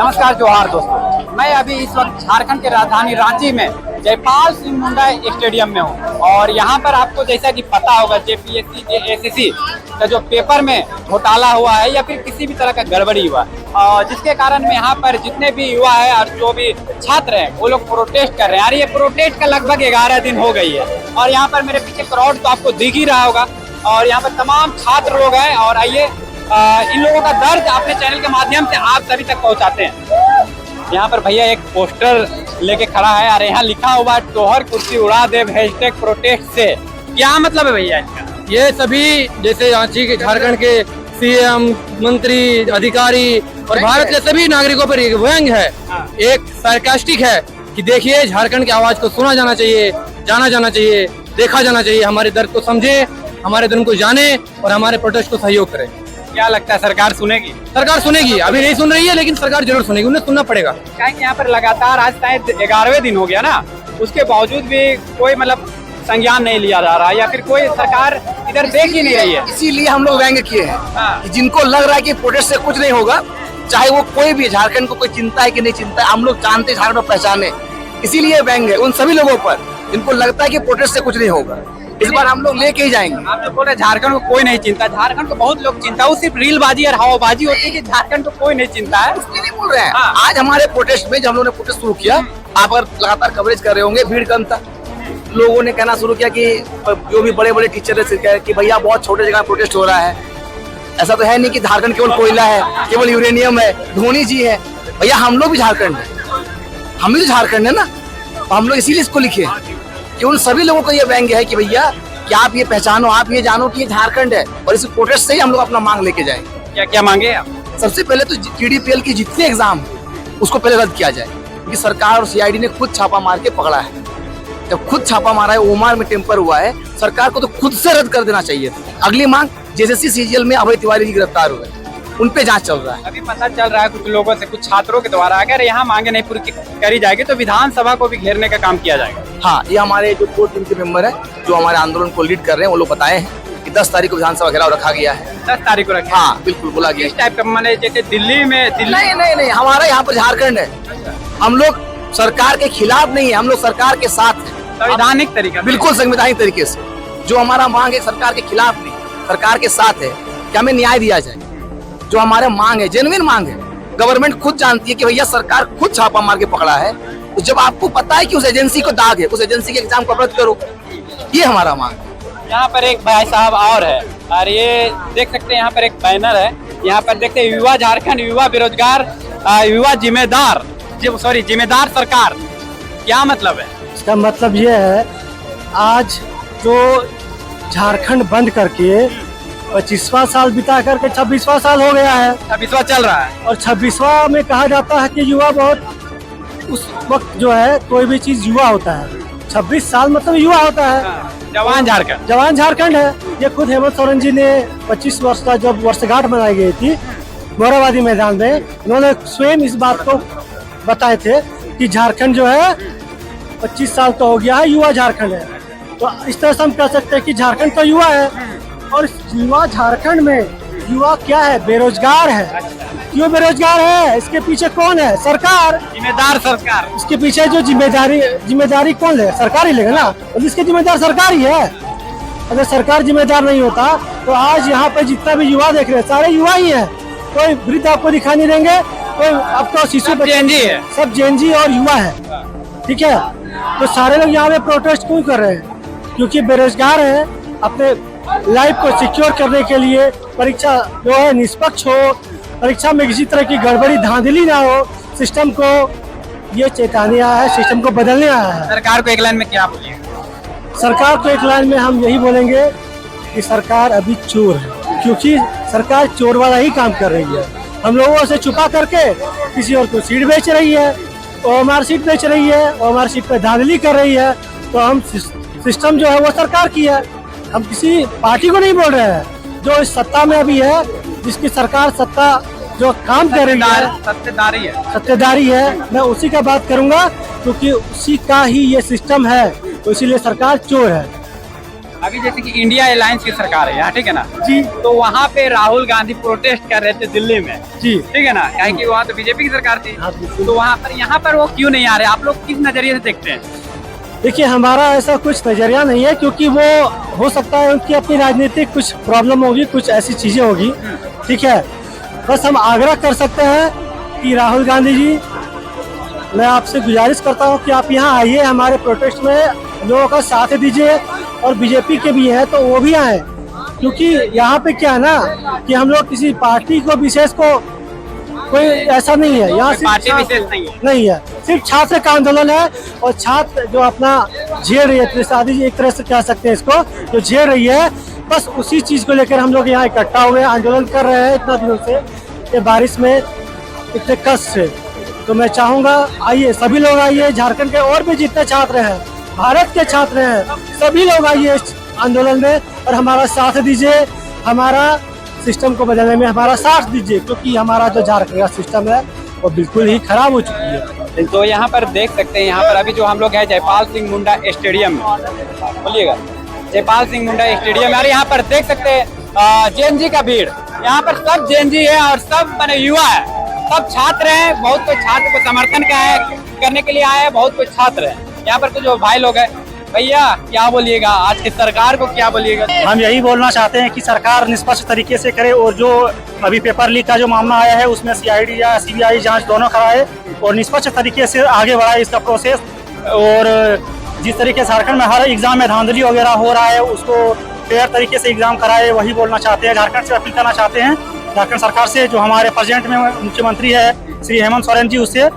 नमस्कार जोहार दोस्तों, मैं अभी इस वक्त झारखंड के राजधानी रांची में जयपाल सिंह मुंडा स्टेडियम में हूँ और यहाँ पर आपको जैसा कि पता होगा जेपीएससी जेएसएससी का जो पेपर में घोटाला हुआ है या फिर किसी भी तरह का गड़बड़ी हुआ और जिसके कारण में यहाँ पर जितने भी युवा है और जो भी छात्र हैं वो लोग प्रोटेस्ट कर रहे हैं और ये प्रोटेस्ट का लगभग 11 दिन हो गई है और यहाँ पर मेरे पीछे क्राउड तो आपको दिख ही रहा होगा और यहाँ पर तमाम छात्र लोग हैं और आइए इन लोगों का दर्द अपने चैनल के माध्यम से आप सभी तक पहुंचाते हैं। यहाँ पर भैया एक पोस्टर लेके खड़ा है और यहाँ लिखा हुआ है तोहर कुर्सी उड़ा दे #प्रोटेस्ट से। क्या मतलब है भैया इसका? ये सभी जैसे रांची के झारखंड के सीएम मंत्री अधिकारी और भारत के सभी नागरिकों पर एक व्यंग है, एक सार्कास्टिक है कि देखिए झारखंड की आवाज को सुना जाना चाहिए, जाना जाना चाहिए, देखा जाना चाहिए, हमारे दर्द को समझे, हमारे दर्द को जाने और हमारे प्रोटेस्ट को सहयोग करे। क्या लगता है सरकार सुनेगी? सरकार सुनेगी, अभी नहीं सुन रही है लेकिन सरकार जरूर सुनेगी, उन्हें सुनना पड़ेगा। क्या यहाँ पर लगातार आज शायद 11वें दिन हो गया ना, उसके बावजूद भी कोई मतलब संज्ञान नहीं लिया जा रहा या फिर कोई सरकार इधर देख ही नहीं रही है। इसीलिए हम लोग व्यंग किए हैं कि जिनको लग रहा है कि प्रोटेस्ट से कुछ नहीं होगा, चाहे वो कोई भी, झारखंड को कोई चिंता है कि नहीं चिंता है, हम लोग जानते झारखंड को पहचाने, इसीलिए व्यंग है उन सभी लोगों पर जिनको लगता है कि प्रोटेस्ट से कुछ नहीं होगा। इस बार हम लोग लेके ही जाएंगे। आप लोग बोल रहे झारखंड को कोई नहीं चिंता, झारखंड को बहुत लोग चिंता, वो सिर्फ रीलबाजी और हवाबाजी होती है कि झारखंड को कोई नहीं चिंता है। इसलिए नहीं बोल रहे हैं। आज हमारे प्रोटेस्ट में जब हम लोगों ने प्रोटेस्ट शुरू किया, आप अगर लगातार कवरेज कर रहे होंगे, भीड़ कम था, लोगों ने कहना शुरू किया कि जो भी बड़े बड़े टीचर है कि भैया बहुत छोटे जगह प्रोटेस्ट हो रहा है, ऐसा तो है नहीं कि झारखंड केवल कोयला है, केवल यूरेनियम है, धोनी जी है। भैया हम लोग भी झारखंड है, हम भी तो झारखंड है ना, तो हम लोग इसीलिए इसको लिखे कि उन सभी लोगों को ये व्यंग है कि भैया कि आप ये पहचानो, आप ये जानो कि ये झारखंड है और इस प्रोटेस्ट से ही हम लोग अपना मांग लेके जाएंगे। क्या क्या मांगे आप? सबसे पहले तो TDPL की जितने एग्जाम उसको पहले रद्द किया जाए, क्योंकि सरकार और CID ने खुद छापा मार के पकड़ा है। जब खुद छापा मारा है, ओमार में टेम्पर हुआ है, सरकार को तो खुद से रद्द कर देना चाहिए। अगली मांग JSSC CGL में अभय तिवारी जी गिरफ्तार हुए, उन पे जांच चल रहा है। अभी पता चल रहा है कुछ लोगों से, कुछ छात्रों के द्वारा अगर यहाँ मांगे नहीं पूरी करी जाएगी तो विधानसभा को भी घेरने का काम किया जाएगा। हाँ, ये हमारे जो कोर टीम के मेंबर है जो हमारे आंदोलन को लीड कर रहे हैं, वो लोग बताए हैं कि 10 तारीख को विधानसभा घेराव रखा गया है। 10 तारीख को रखा? हाँ बिल्कुल, बोला गया। इस टाइप का माने जैसे दिल्ली में नहीं, हमारा यहाँ पर झारखंड है, हम लोग सरकार के खिलाफ नहीं है, हम लोग सरकार के साथ है, संवैधानिक तरीका, बिल्कुल संवैधानिक तरीके से। जो हमारा मांग है सरकार के खिलाफ नहीं, सरकार के साथ है कि हमें न्याय दिया जाए। जो हमारे मांग है, जेन्युइन मांग है, गवर्नमेंट खुद जानती है कि भैया सरकार खुद छापा मार के पकड़ा है, तो जब आपको पता है कि उस एजेंसी को दाग है, उस एजेंसी के एग्जाम को रद्द करो, ये हमारा मांग है। यहाँ पर एक भाई साहब और है और ये देख सकते हैं यहाँ पर एक बैनर है, यहाँ पर देखते हैं युवा झारखंड, युवा बेरोजगार, युवा जिम्मेदार, जिम्मेदार सरकार। क्या मतलब है इसका? मतलब ये है आज जो झारखंड बंद करके 25वां साल बिता करके 26वां साल हो गया है, 26वां चल रहा है और 26वां में कहा जाता है कि युवा बहुत, उस वक्त जो है कोई भी चीज युवा होता है, 26 साल मतलब युवा होता है। जवान झारखंड, जवान झारखंड है। ये खुद हेमंत सोरेन जी ने 25 वर्ष का जब वर्षगांठ मनाई गई थी मोराबादी मैदान में, उन्होंने स्वयं इस बात को बताए थे कि झारखंड जो है 25 साल तो हो गया है, युवा झारखंड है। तो इस तरह से हम कह सकते हैं कि झारखंड तो युवा है और युवा झारखंड में युवा क्या है? बेरोजगार है। क्यों बेरोजगार है? इसके पीछे कौन है? सरकार, जिम्मेदार सरकार। इसके पीछे जो जिम्मेदारी कौन ले? सरकार ही लेगा ना, और इसके जिम्मेदार सरकार ही है। अगर सरकार जिम्मेदार नहीं होता तो आज यहाँ पे जितना भी युवा देख रहे हैं सारे युवा ही है, कोई वृद्ध आपको दिखाई नहीं देंगे, कोई अब तो शिशु जेनजी है, सब जेनजी और युवा है, ठीक है। तो सारे लोग यहाँ पे प्रोटेस्ट क्यों कर रहे हैं? क्योंकि बेरोजगार है, अपने लाइफ को सिक्योर करने के लिए परीक्षा जो है निष्पक्ष हो, परीक्षा में किसी तरह की गड़बड़ी धांधली ना हो, सिस्टम को ये चेताने आया है, सिस्टम को बदलने आया है। सरकार को एक लाइन में क्या बोलिए? सरकार को एक लाइन में हम यही बोलेंगे कि सरकार अभी चोर है, क्योंकि सरकार चोर वाला ही काम कर रही है। हम लोगों से छुपा करके किसी और को सीट बेच रही है, OMR सीट बेच रही है, OMR सीट पे धांधली कर रही है। तो हम सिस्टम जो है वो सरकार की है, हम किसी पार्टी को नहीं बोल रहे हैं जो इस सत्ता में अभी है, जिसकी सरकार सत्ता जो काम कर रही है, सत्तेदारी है, मैं उसी का बात करूंगा क्योंकि उसी का ही ये सिस्टम है, तो इसीलिए सरकार चोर है। अभी जैसे कि इंडिया अलायंस की सरकार है यहाँ, ठीक है ना जी तो वहाँ पे राहुल गांधी प्रोटेस्ट कर रहे थे दिल्ली में, जी ठीक है ना, क्या कि वहाँ तो बीजेपी की सरकार थी। हाँ, बिल्कुल। तो वहाँ पर यहाँ पर वो क्यों नहीं आ रहे, आप लोग किस नजरिए से देखते हैं? देखिए हमारा ऐसा कुछ नजरिया नहीं है, क्योंकि वो हो सकता है उनकी अपनी राजनीतिक कुछ प्रॉब्लम होगी, कुछ ऐसी चीजें होगी, ठीक है। बस हम आग्रह कर सकते हैं कि राहुल गांधी जी, मैं आपसे गुजारिश करता हूं कि आप यहाँ आइए, हमारे प्रोटेस्ट में लोगों का साथ दीजिए, और बीजेपी के भी हैं तो वो भी आए, क्योंकि यहाँ पे क्या है ना कि हम लोग किसी पार्टी को विशेष को कोई ऐसा नहीं है, यहाँ सिर्फ पार्टी छात्र- विशेष नहीं है, सिर्फ छात्र का आंदोलन है, और छात्र जो अपना झेल रही है, शादी जी एक तरह से कह सकते हैं इसको, जो झेल रही है, बस उसी चीज को लेकर हम लोग यहाँ इकट्ठा हुए आंदोलन कर रहे हैं इतना दिनों से, ये बारिश में इतने कष्ट से। तो मैं चाहूंगा आइए, सभी लोग आइए, झारखंड के और भी जितने छात्र हैं, भारत के छात्र हैं, सभी लोग आइए इस आंदोलन में और हमारा साथ दीजिए, हमारा सिस्टम को बदलने में हमारा साथ दीजिए, क्योंकि हमारा जो झारखंड का सिस्टम है वो बिल्कुल ही खराब हो चुकी है। तो यहाँ पर देख सकते हैं, यहाँ पर अभी जो हम लोग हैं जयपाल सिंह मुंडा स्टेडियम में, बोलिएगा जयपाल सिंह मुंडा स्टेडियम, और यहाँ पर देख सकते हैं जेएनजी का भीड़, यहाँ पर सब जेएनजी है और सब माने युवा है, सब छात्र हैं, बहुत कोई छात्र को समर्थन करने के लिए आए हैं, बहुत कोई छात्र है। यहाँ पर कुछ जो भाई लोग हैं, भैया क्या बोलिएगा, आज की सरकार को क्या बोलिएगा? हम यही बोलना चाहते हैं कि सरकार निष्पक्ष तरीके से करे, और जो अभी पेपर लीक का जो मामला आया है उसमें सीआईडी या सीबीआई जांच दोनों कराए और निष्पक्ष तरीके से आगे बढ़ाए इसका प्रोसेस। और जिस तरीके से झारखंड में हर एग्जाम में धांधली वगैरह हो रहा है उसको फेयर तरीके से एग्जाम कराए, वही बोलना चाहते हैं। झारखंड से अपील करना चाहते हैं, झारखंड सरकार से, जो हमारे प्रेजेंट में मुख्यमंत्री है श्री हेमंत सोरेन जी, उससे,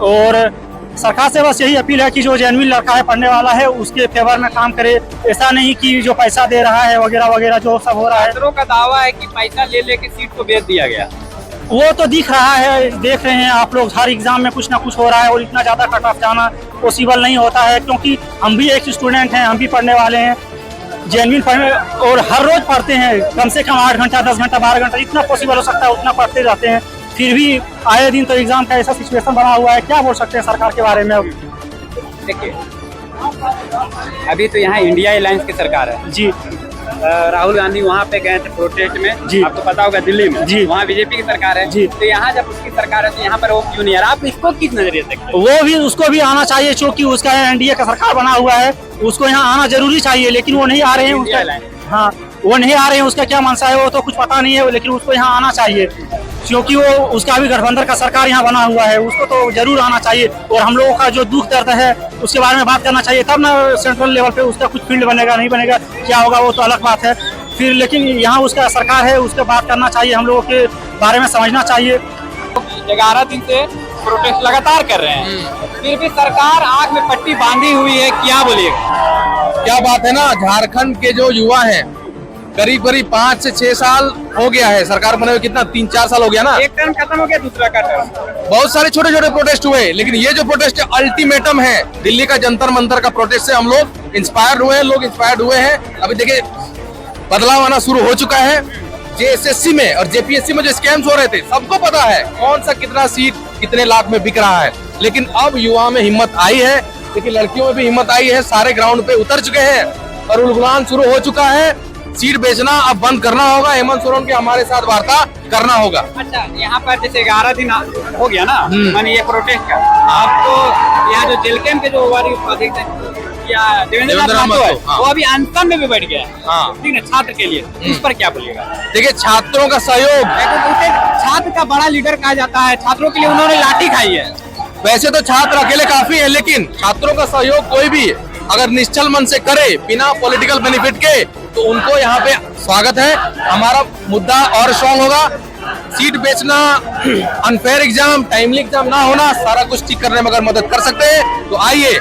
और सरकार से बस यही अपील है कि जो जेन्युइन लड़का है, पढ़ने वाला है, उसके फेवर में काम करे, ऐसा नहीं कि जो पैसा दे रहा है वगैरह वगैरह जो सब हो रहा है। छात्रों का दावा है कि पैसा ले लेके सीट को बेच दिया गया। वो तो दिख रहा है, देख रहे हैं आप लोग, हर एग्जाम में कुछ ना कुछ हो रहा है, और इतना ज्यादा कट ऑफ जाना पॉसिबल नहीं होता है, क्योंकि हम भी एक स्टूडेंट हैं, हम भी पढ़ने वाले हैं, जेन्युइन पढ़ने, और हर रोज पढ़ते हैं, कम से कम 8 घंटा 10 घंटा 12 घंटा जितना पॉसिबल हो सकता है उतना पढ़ते जाते हैं, फिर भी आए दिन तो एग्जाम का ऐसा सिचुएशन बना हुआ है। क्या बोल सकते हैं सरकार के बारे में? अब देखिए अभी तो यहाँ इंडिया अलायंस की सरकार है जी, राहुल गांधी वहाँ पे गए थे प्रोटेस्ट में, जी। आपको पता होगा दिल्ली में, जी। वहाँ बीजेपी की सरकार है, जी। तो यहाँ जब उसकी सरकार है तो यहाँ पर वो क्यों नहीं आ रहा? आप इसको किस नजरिए से देखते हैं? वो भी, उसको भी आना चाहिए, क्योंकि उसका एनडीए का सरकार बना हुआ है, उसको यहाँ आना जरूरी चाहिए, लेकिन वो नहीं आ रहे हैं। इंडिया उसका, अलायंस। हाँ, वो नहीं आ रहे हैं, उसका क्या मंशा है वो तो कुछ पता नहीं है, लेकिन उसको यहाँ आना चाहिए, क्योंकि वो उसका भी गठबंधन का सरकार यहाँ बना हुआ है, उसको तो जरूर आना चाहिए। और हम लोगों का जो दुख दर्द है उसके बारे में बात करना चाहिए, तब ना सेंट्रल लेवल पे उसका कुछ फील्ड बनेगा, नहीं बनेगा क्या होगा वो तो अलग बात है फिर, लेकिन यहाँ उसका सरकार है, उसके बात करना चाहिए, हम लोगों के बारे में समझना चाहिए। 11 दिन से प्रोटेस्ट लगातार कर रहे हैं, फिर भी सरकार आंख में पट्टी बांधी हुई है, क्या बोलिएगा? क्या बात है ना, झारखंड के जो युवा हैं, करीब करीब 5 से 6 साल हो गया है सरकार बने हुए, कितना 3-4 साल हो गया ना, एक टर्म खत्म हो गया, दूसरा का टर्म। बहुत सारे छोटे छोटे प्रोटेस्ट हुए, लेकिन ये जो प्रोटेस्ट अल्टीमेटम है, दिल्ली का जंतर मंतर का प्रोटेस्ट से हम लोग इंस्पायर हुए हैं, लोग इंस्पायर्ड हुए हैं। अभी देखिए बदलाव आना शुरू हो चुका है। जेएसएससी में और जेपीएससी में जो स्कैम्स हो रहे थे, सबको पता है कौन सा कितना सीट कितने लाख में बिक रहा है, लेकिन अब युवा में हिम्मत आई है, देखिए लड़कियों में भी हिम्मत आई है, सारे ग्राउंड पे उतर चुके हैं और उलगुलान शुरू हो चुका है। सीट बेचना अब बंद करना होगा, हेमंत सोरेन के हमारे साथ वार्ता करना होगा। अच्छा, यहाँ पर जैसे 11 दिन हो गया ना, माने ये प्रोटेस्ट का, आपको यहाँ जो जेल कैंप के जो अध्यक्ष हैं या देवेंद्र नाथ महतो है, हाँ। वो अभी अनशन में भी बैठ गया है, हाँ। ठीक है, छात्र के लिए, इस पर क्या बोलिएगा? देखिए छात्रों का सहयोग, उसे छात्र का बड़ा लीडर कहा जाता है, छात्रों के लिए उन्होंने लाठी खाई है। वैसे तो छात्र अकेले काफी है, लेकिन छात्रों का सहयोग कोई भी अगर निश्चल मन से करे बिना पॉलिटिकल बेनिफिट के, तो उनको यहाँ पे स्वागत है। हमारा मुद्दा और स्ट्रॉन्ग होगा। सीट बेचना, अनफेयर एग्जाम, टाइमली एग्जाम ना होना, सारा कुछ ठीक करने में अगर मदद कर सकते हैं तो आइए,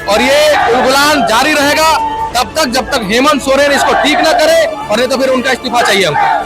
और ये उलगुलान जारी रहेगा तब तक जब तक हेमंत सोरेन इसको ठीक ना करे, और नहीं तो फिर उनका इस्तीफा चाहिए हमको।